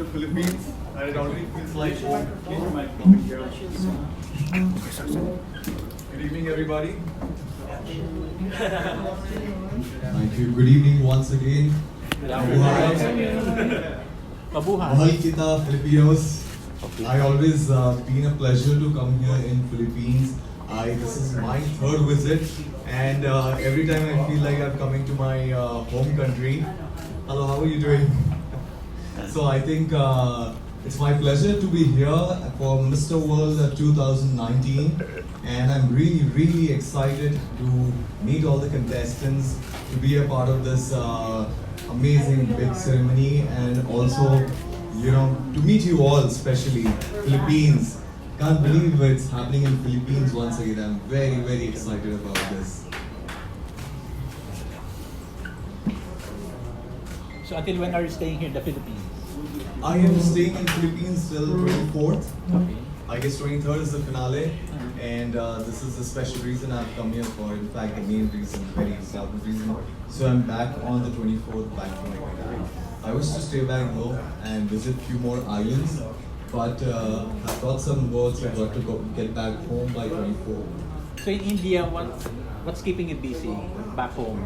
to Philippines, and it already feels like home coming here. Good evening, everybody. Thank you. Good evening once again. Mahal kita Filipinos. I always been a pleasure to come here in Philippines. This is my third visit, and every time I feel like I'm coming to my home country. Hello, how are you doing? So I think it's my pleasure to be here for Mr. World 2019, and I'm really excited to meet all the contestants, to be a part of this amazing big ceremony, and also, you know, to meet you all, especially Philippines. Can't believe it's happening in Philippines once again. I'm very excited about this. So until when are you staying here in the Philippines? I am staying in Philippines till 24th. Okay. I guess 23rd is the finale, and this is the special reason I've come here for. In fact, the main reason, very important reason. So I'm back on the 24th, back to my country. I wish to stay back though and visit few more islands, but I've got some works. I've got to get back home by 24th. So in India, what's keeping you busy back home?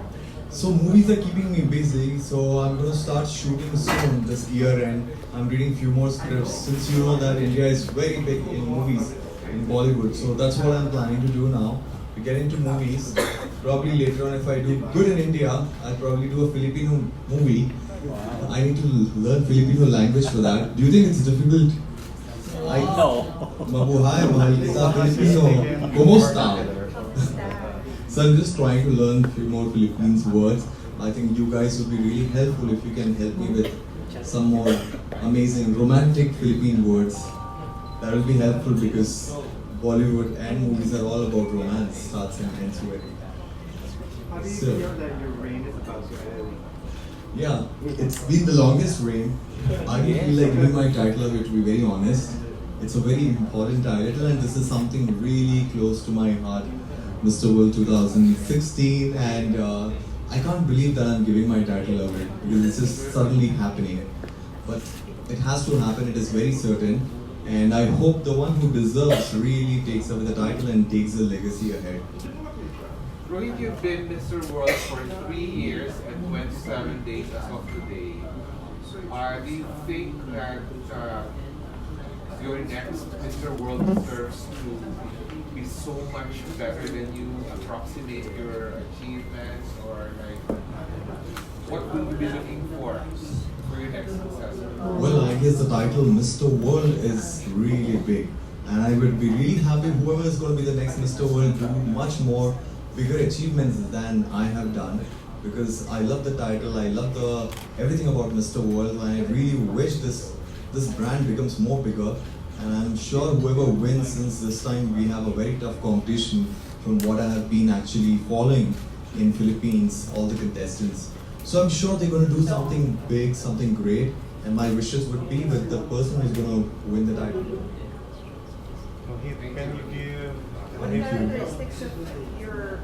So movies are keeping me busy, so I'm going to start shooting soon this year, and I'm reading few more scripts, since you know that India is very big in movies, in Bollywood. So that's what I'm planning to do now, to get into movies. Probably later on, if I do good in India, I'll probably do a Filipino movie. I need to learn Filipino language for that. Do you think it's difficult? No. Mabuhay, mahal kita, Filipino. Kumusta? So I'm just trying to learn a few more Philippines words. I think you guys would be really helpful if you can help me with some more amazing romantic Philippine words. That will be helpful because Bollywood and movies are all about romance, starts and ends with. How do you feel that your reign is about to end? Yeah, it's been the longest reign. I don't feel like giving my title away, to be very honest. It's a very important title, and this is something really close to my heart. Mr. World 2016, and I can't believe that I'm giving my title away because it's just suddenly happening. But it has to happen, it is very certain, and I hope the one who deserves really takes away the title and takes the legacy ahead. Rohit, you've been Mr. World for 3 years and 27 days as of today. Do you think that your next Mr. World deserves to be so much better than you, approximate your achievements, or like what will you be looking for your next successor? Well, I guess the title Mr. World is really big, and I would be really happy whoever is going to be the next Mr. World do much more bigger achievements than I have done, because I love the title, I love everything about Mr. World, and I really wish this brand becomes more bigger. And I'm sure whoever wins, since this time we have a very tough competition from what I have been actually following in Philippines, all the contestants. So I'm sure they're going to do something big, something great, and my wishes would be with the person who's going to win the title. Rohit, can you give What characteristics of your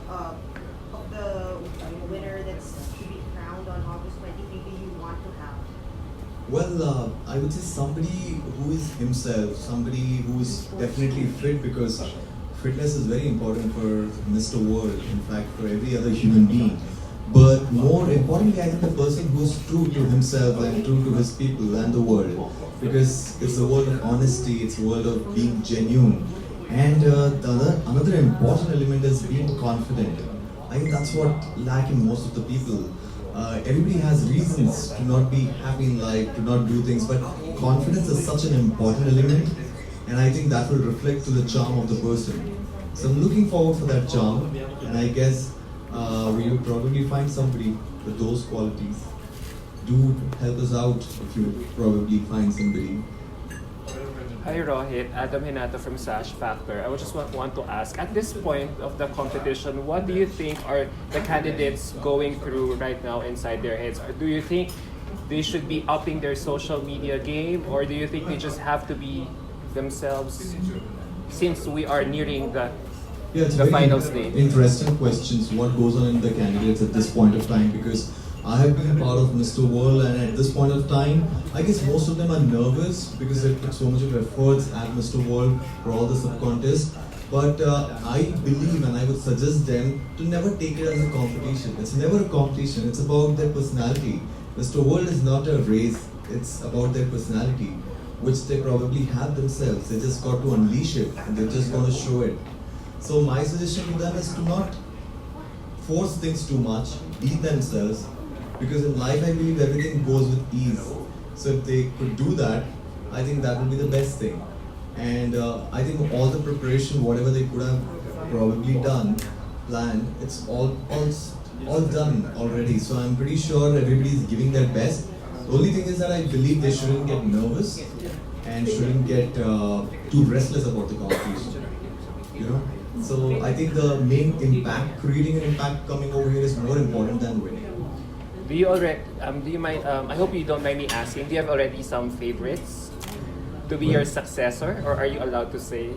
of the winner that's to be crowned on August 20th do you want to have? Well, I would say somebody who is himself, somebody who is definitely fit, because fitness is very important for Mr. World, in fact for every other human being. But more importantly, I think the person who is true to himself and true to his people and the world, because it's a world of honesty, it's a world of being genuine. And another important element is being confident. I think that's what lacking most of the people. Everybody has reasons to not be happy in life, to not do things, but confidence is such an important element, and I think that will reflect to the charm of the person. So I'm looking forward for that charm, and I guess we will probably find somebody with those qualities. Do help us out if you probably find somebody. Hi Rohit, Adam Hinato from Sash Factor. I would just want to ask, at this point of the competition, what do you think are the candidates going through right now inside their heads? Or do you think they should be upping their social media game, or do you think they just have to be themselves since we are nearing the Yeah, it's the very final stage? interesting questions. What goes on in the candidates at this point of time? Because I have been part of Mr. World, and at this point of time, I guess most of them are nervous because they put so much of efforts at Mr. World for all the sub-contests. But I believe and I would suggest them to never take it as a competition. It's never a competition, it's about their personality. Mr. World is not a race, it's about their personality, which they probably have themselves. They just got to unleash it and they're just going to show it. So my suggestion to them is to not force things too much, be themselves, because in life I believe everything goes with ease. So if they could do that, I think that would be the best thing. And I think all the preparation, whatever they could have probably done, planned, it's all done already. So I'm pretty sure everybody's giving their best. The only thing is that I believe they shouldn't get nervous and shouldn't get too restless about the competition. You know? So I think the main impact, creating an impact coming over here is more important than winning. Do you already? Do you mind? I hope you don't mind me asking. Do you have already some favorites to be your successor, or are you allowed to say?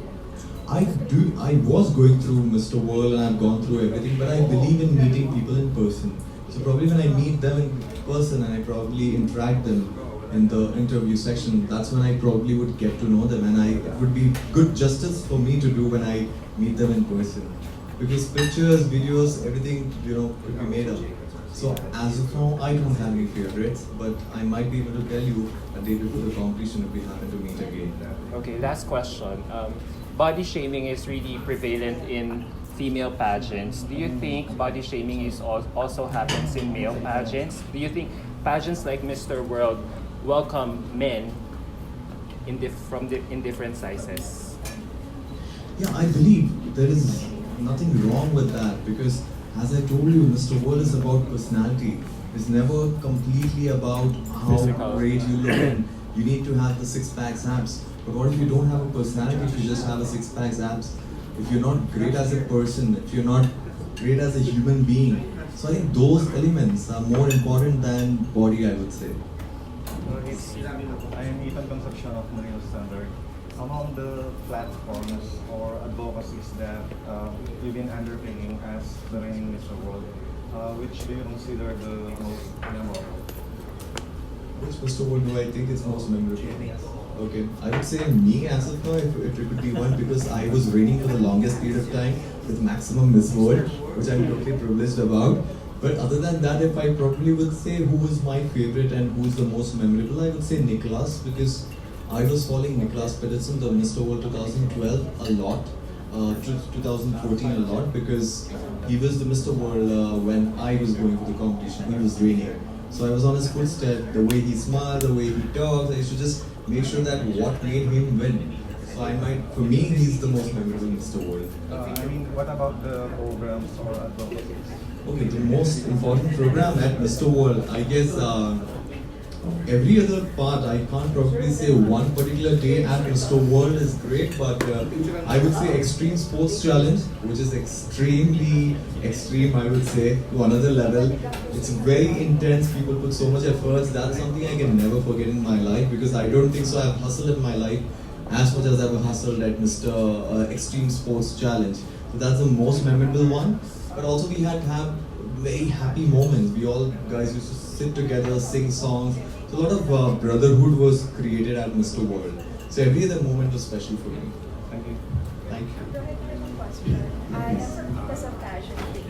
I do. I was going through Mr. World and I've gone through everything, but I believe in meeting people in person. So probably when I meet them in person and I probably interact them in the interview section, that's when I probably would get to know them, and it would be good justice for me to do when I meet them in person. Because pictures, videos, everything, could be made up. So as of now, I don't have any favorites, but I might be able to tell you a day before the competition if we happen to meet again. Okay, last question. Body shaming is really prevalent in female pageants. Do you think body shaming is also happens in male pageants? Do you think pageants like Mr. World welcome men in different sizes? Yeah, I believe there is nothing wrong with that, because as I told you, Mr. World is about personality. It's never completely about how Physical. great you look and you need to have the six-pack abs. But what if you don't have a personality, if you just have a six-pack abs? If you're not great as a person, if you're not great as a human being. So I think those elements are more important than body, I would say. I am Ethan Concepcion of Manila Standard. Among the platforms or advocacies that you've been undertaking as the reigning Mr. World, which do you consider the most memorable? Which Mr. World do I think is most memorable? Okay, I would say me as of now, if it could be one, because I was reigning for the longest period of time with maximum Miss World, which I'm totally privileged about. But other than that, if I probably would say who is my favorite and who is the most memorable, I would say Nicholas, because I was following Nicholas Peterson, the Mr. World 2012, a lot, 2014 a lot, because he was the Mr. World when I was going for the competition. He was reigning. So I was on his footstep, the way he smiled, the way he talked. I used to just make sure that what made him win. So for me, he's the most memorable Mr. World. What about the programs or advocacies? Okay, the most important program at Mr. World, I guess every other part, I can't probably say one particular day at Mr. World is great, but I would say Extreme Sports Challenge, which is extremely extreme, I would say, to another level. It's very intense, people put so much efforts. That's something I can never forget in my life, because I don't think so I've hustled in my life as much as I've hustled at Mr. Extreme Sports Challenge. So that's the most memorable one. But also we had to have very happy moments. We all guys used to sit together, sing songs. So a lot of brotherhood was created at Mr. World. So every other moment was special for me. Thank you. Thank you. Rohit, I have a question. I am because of casualty.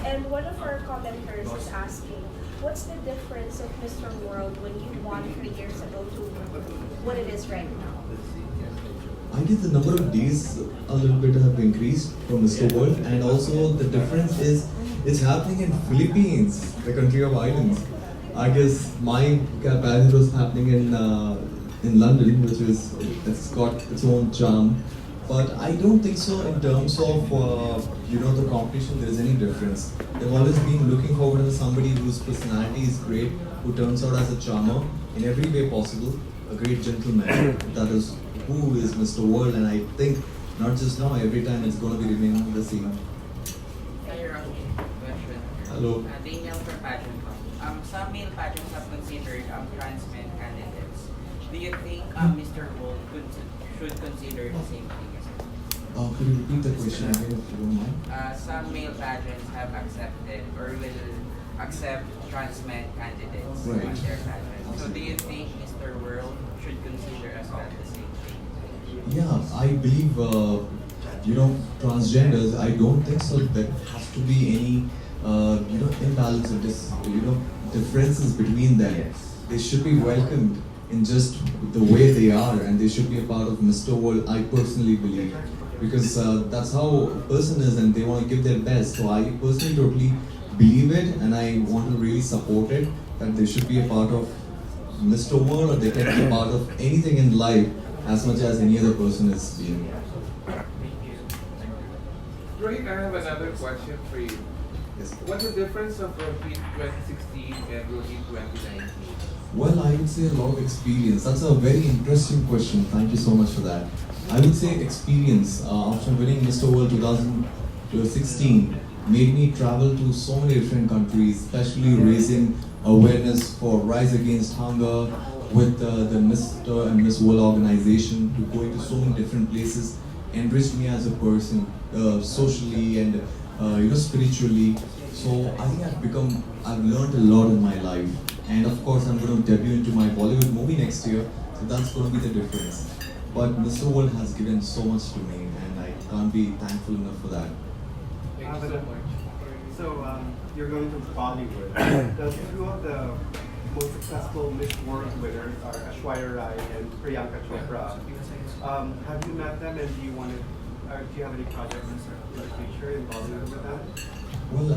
And one of our commenters is asking, what's the difference of Mr. World when you won 3 years ago to what it is right now? I guess the number of days a little bit have increased for Mr. World, and also the difference is it's happening in Philippines, the country of islands. I guess my pageant was happening in London, which is it's got its own charm. But I don't think so in terms of the competition. There is any difference. They've always been looking forward to somebody whose personality is great, who turns out as a charmer in every way possible, a great gentleman. That is who is Mr. World, and I think not just now, every time it's going to be remaining the same. Hey, Rohit. Question. Hello. Daniel for pageant. Some male pageants have considered trans men candidates. Do you think Mr. World should consider the same thing as well? Could you repeat the question again if you don't mind? Some male pageants have accepted or will accept trans men candidates Right. on their pageant. So do you think Mr. World should consider as well the same thing? Yeah, I believe, transgenders, I don't think so. There has to be any, imbalance or differences between them. They should be welcomed in just the way they are, and they should be a part of Mr. World, I personally believe. Because that's how a person is, and they want to give their best. So I personally totally believe it, and I want to really support it, that they should be a part of Mr. World, or they can be a part of anything in life as much as any other person is being. Rohit, I have another question for you. Yes. What's the difference of Rohit 2016 and Rohit 2019? Well, I would say a lot of experience. That's a very interesting question. Thank you so much for that. I would say experience. After winning Mr. World 2016, made me travel to so many different countries, especially raising awareness for Rise Against Hunger with the Mr. and Miss World organization, to going to so many different places, enriched me as a person, socially and spiritually. So I think I've learned a lot in my life. And of course, I'm going to debut into my Bollywood movie next year, so that's going to be the difference. But Mr. World has given so much to me, and I can't be thankful enough for that. Thank you so much. So you're going to Bollywood. The two of the most successful Miss World winners are Aishwarya Rai and Priyanka Chopra. Have you met them, and do you have any projects in the future in Bollywood with them? Well,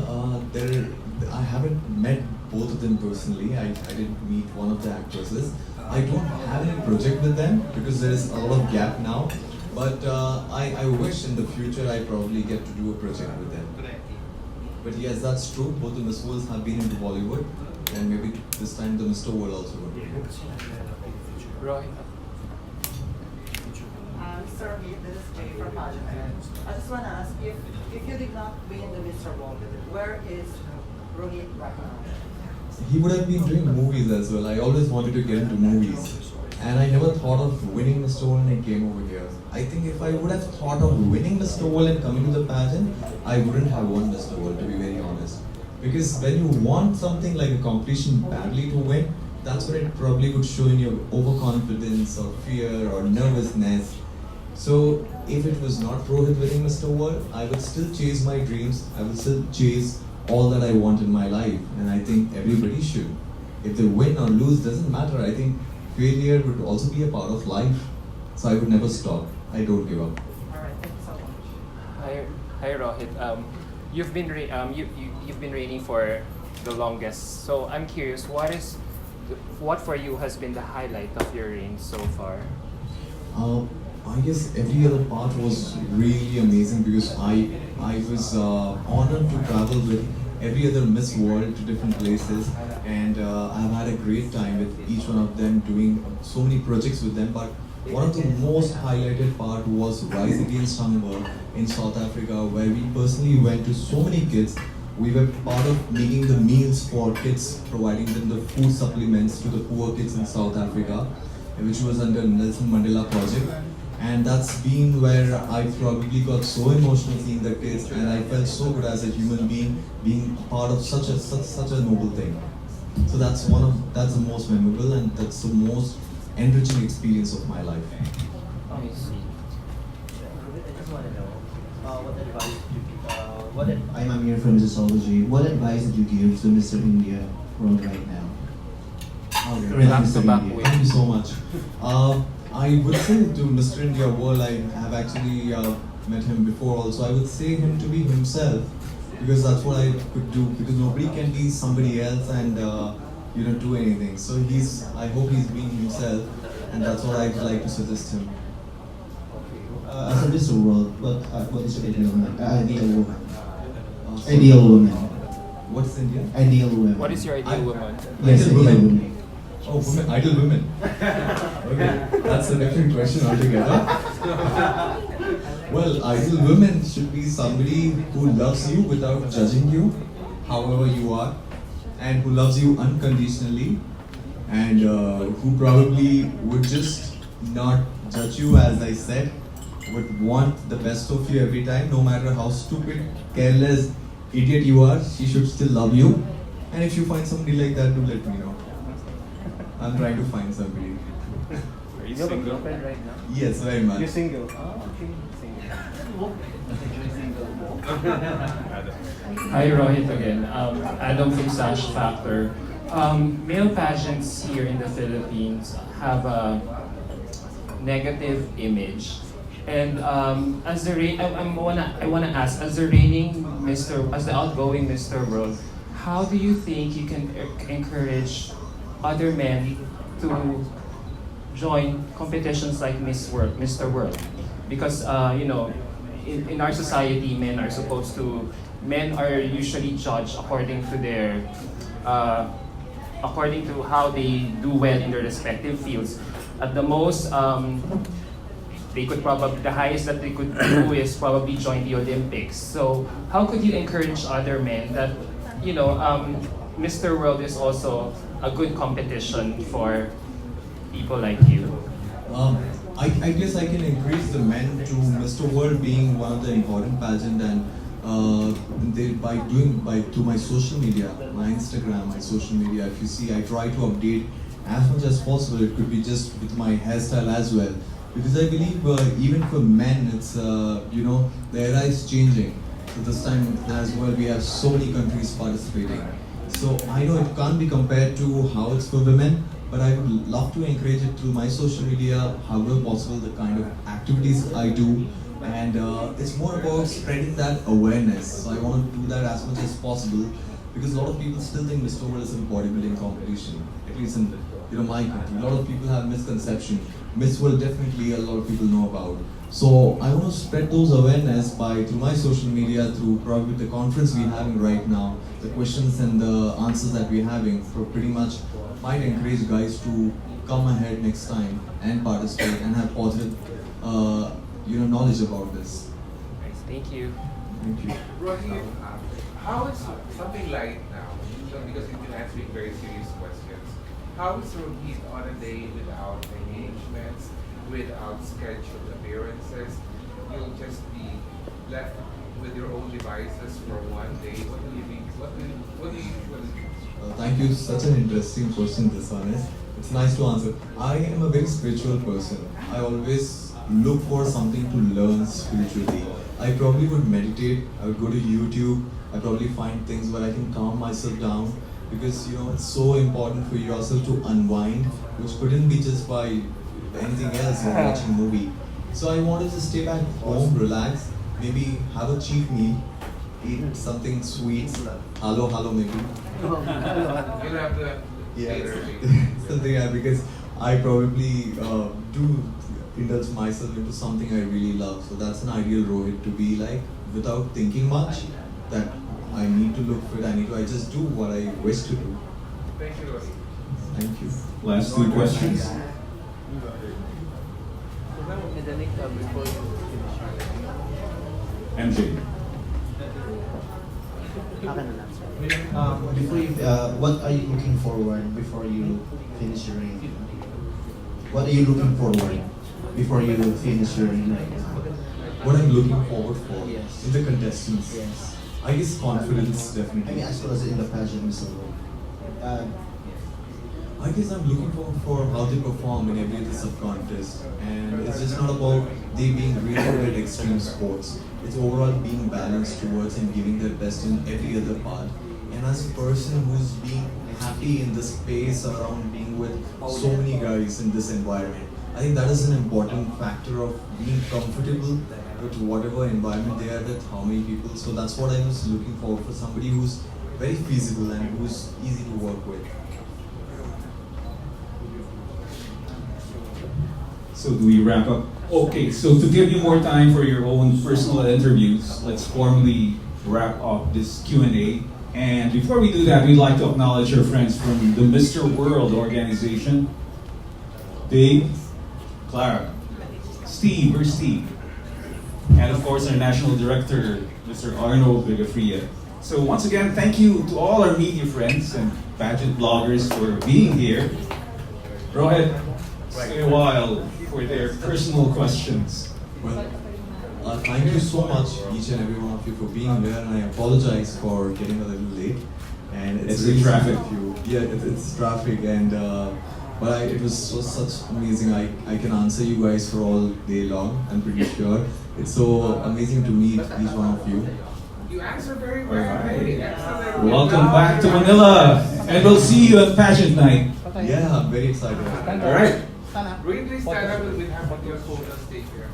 I haven't met both of them personally. I did meet one of the actresses. I don't have any project with them because there is a lot of gap now. But I wish in the future I probably get to do a project with them. But yes, that's true. Both the Miss Worlds have been into Bollywood, and maybe this time the Mr. World also will. Rohit. Sir, this is Jay from Pageant. I just want to ask, if you did not win the Mr. World, where is Rohit right now? He would have been doing movies as well. I always wanted to get into movies. And I never thought of winning Mr. World and I came over here. I think if I would have thought of winning Mr. World and coming to the pageant, I wouldn't have won Mr. World, to be very honest. Because when you want something like a competition badly to win, that's when it probably would show in your overconfidence or fear or nervousness. So if it was not Rohit winning Mr. World, I would still chase my dreams. I would still chase all that I want in my life. And I think everybody should. If they win or lose, doesn't matter. I think failure would also be a part of life. So I would never stop. I don't give up. All right, thank you so much. Hi Rohit. You've been you've been reigning for the longest. So I'm curious, what for you has been the highlight of your reign so far? I guess every other part was really amazing because I was honored to travel with every other Miss World to different places, and I've had a great time with each one of them, doing so many projects with them. But one of the most highlighted part was Rise Against Hunger in South Africa, where we personally went to so many kids. We were part of making the meals for kids, providing them the food supplements to the poor kids in South Africa, which was under Nelson Mandela project. And that's been where I probably got so emotional seeing the kids, and I felt so good as a human being being part of such a noble thing. So that's the most memorable, and that's the most enriching experience of my life. I see. I just want to know, what advice did you, I'm here from Sociology. What advice did you give to Mr. India world right now? Okay. Back to back way. Thank you so much. I would say to Mr. India World, I have actually met him before also. I would say him to be himself, because that's what I could do, because nobody can be somebody else and do anything. So I hope he's being himself, and that's what I'd like to suggest him. As a Mr. World, what is your ideal woman? Ideal woman. What's India? Ideal woman. What is your ideal woman? Yes, Ideal ideal woman. woman. Oh, women, ideal women. Okay, that's a different question altogether. Well, ideal women should be somebody who loves you without judging you, however you are, and who loves you unconditionally, and who probably would just not judge you, as I said, would want the best of you every time, no matter how stupid, careless, idiot you are. She should still love you, And if you find somebody like that, do let me know. I'm trying to find somebody. Are you have a girlfriend right now? Yes, very much. You're single. Oh, okay. Hi, Rohit again. Adam from Sash Factor. Male pageants here in the Philippines have a negative image. And as the I wanna ask, as the reigning as the outgoing Mr. World, how do you think you can encourage other men to join competitions like Mr. World? Because in our society, men are usually judged according to their according to how they do well in their respective fields. At the most, the highest that they could do is probably join the Olympics. So how could you encourage other men that, Mr. World is also a good competition for people like you? I guess I can increase the men to Mr. World being one of the important pageant, and to my social media, my Instagram, my social media. If you see, I try to update as much as possible. It could be just with my hairstyle as well, because I believe even for men, it's the era is changing. So this time as well, we have so many countries participating. So I know it can't be compared to how it's for women, but I would love to encourage it through my social media, however possible, the kind of activities I do. And it's more about spreading that awareness. So I want to do that as much as possible, because a lot of people still think Mr. World is a bodybuilding competition, at least in my country. A lot of people have misconception. Miss World definitely a lot of people know about. So I want to spread those awareness through my social media, through probably the conference we're having right now, the questions and the answers that we're having, for pretty much might encourage guys to come ahead next time and participate and have positive knowledge about this. Nice, thank you. Thank you. Rohit, how is something light now? Because you've been answering very serious questions. How is Rohit on a day without engagements, without scheduled appearances? You'll just be left with your own devices for one day. What do you think? What do you usually do? Thank you. Such an interesting question, this one is. It's nice to answer. I am a very spiritual person. I always look for something to learn spiritually. I probably would meditate. I would go to YouTube. I probably find things where I can calm myself down, because it's so important for yourself to unwind, which couldn't be just by anything else or watching a movie. So I wanted to stay back home, relax, maybe have a cheap meal, eat something sweet, hello maybe. You'll have the Something because I probably do indulge myself into something I really love. So that's an ideal Rohit to be like, without thinking much, that I need to look fit, I just do what I wish to do. Thank you, Rohit. Thank you. Last two questions. MJ. What are you looking forward before you finish your ring? What are you looking forward before you finish your ring right now? What I'm looking forward for Yes. in the contestants. Yes. I guess confidence, I definitely. mean, as well as in the pageant, Mr. I guess I'm looking for how they perform in every other sub-contest, and it's just not about they being really good at extreme sports. It's overall being balanced towards and giving their best in every other part. And as a person who's being happy in this space around being with so many guys in this environment, I think that is an important factor of being comfortable with whatever environment they are with, how many people. So that's what I was looking for somebody who's very feasible and who's easy to work with. So do we wrap up? Okay, so to give you more time for your own personal interviews, let's formally wrap up this Q&A. And before we do that, we'd like to acknowledge our friends from the Mr. World organization. Dave, Clara, Steve, where's Steve? And of course our National Director, Mr. Arnold Vigafria. So once again, thank you to all our media friends and pageant bloggers for being here. Rohit, stay a while for their personal questions. Well, thank you so much, each and every one of you, for being there, and I apologize for getting a little late. and It's really the traffic. simple to you. Yeah, it's traffic, and but it was such amazing. I can answer you guys for all day long. I'm pretty sure. It's so amazing to meet each one of you. You answer very well. Alright. Very excellent. Welcome back to Manila, and we'll see you at pageant night. Yeah, I'm very excited. All right. Rohit, please stand up and we'll have your photos taken.